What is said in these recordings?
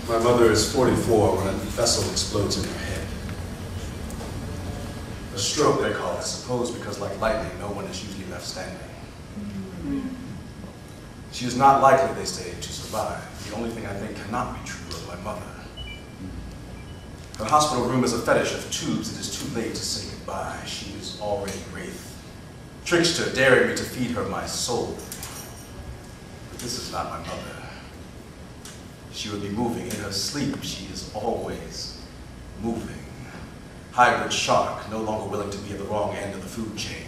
My mother is 44 when a vessel explodes in her head. A stroke, they call it, I suppose, because like lightning, no one is usually left standing. She is not likely, they say, to survive. The only thing I think cannot be true of my mother. Her hospital room is a fetish of tubes. It is too late to say goodbye. She is already wraith. Trickster daring me to feed her my soul. But this is not my mother. She would be moving in her sleep. She is always moving. Hybrid shark, no longer willing to be at the wrong end of the food chain.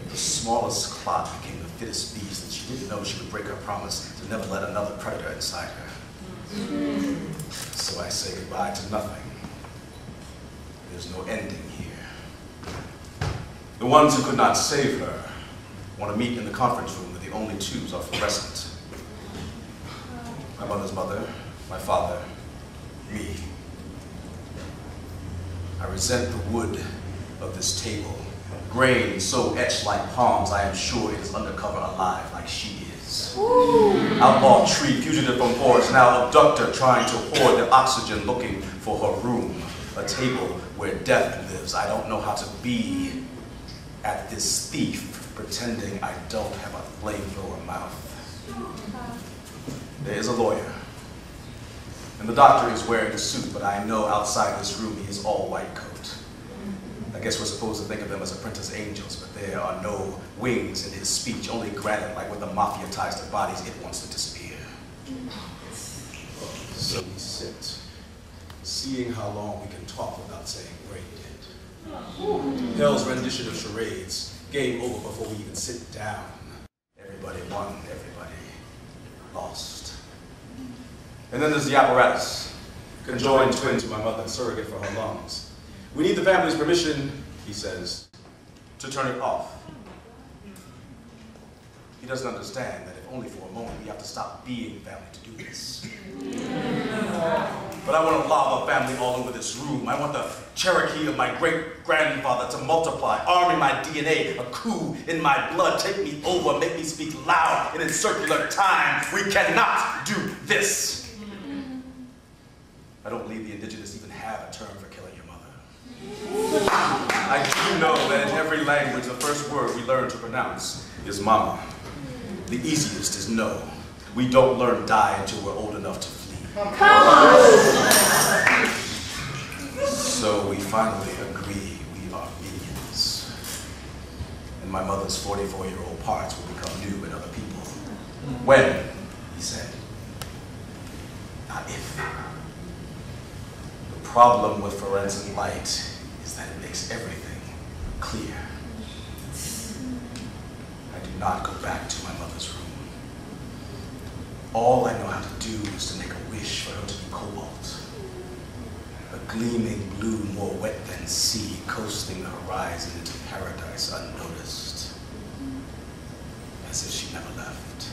The smallest clot became the fittest beast, and she didn't know she would break her promise to never let another predator inside her. So I say goodbye to nothing. There's no ending here. The ones who could not save her want to meet in the conference room where the only tubes are fluorescent. My mother's mother, my father, me. I resent the wood of this table. Grain so etched like palms, I am sure it is undercover alive like she is. Outlaw tree, fugitive from forest, now abductor trying to hoard the oxygen looking for her room. A table where death lives. I don't know how to be at this thief, pretending I don't have a flamethrower mouth. There is a lawyer, and the doctor is wearing a suit, but I know outside this room he is all white coat. I guess we're supposed to think of them as apprentice angels, but there are no wings in his speech, only granite, like when the mafia ties their bodies, it wants to disappear. So we sit, seeing how long we can talk without saying brain dead. Hell's rendition of charades, game over before we even sit down. Everybody won, everybody lost. And then there's the apparatus, conjoined twin to my mother and surrogate for her lungs. We need the family's permission, he says, to turn it off. He doesn't understand that if only for a moment we have to stop being family to do this. But I want a lava family all over this room. I want the Cherokee of my great-grandfather to multiply, arming my DNA, a coup in my blood, take me over, make me speak loud and in circular time. We cannot do this. I don't believe the indigenous even have a term for killing your mother. I do know that in every language, the first word we learn to pronounce is mama. The easiest is no. We don't learn die until we're old enough to flee. Come on! So we finally agree we are minions. And my mother's 44-year-old parts will become new in other people. When, he said, not if. The problem with forensic light is that it makes everything clear. I do not go back to my mother's room. All I know how to do is to make a wish for her to be cobalt. A gleaming blue more wet than sea, coasting the horizon into paradise unnoticed. As if she never left.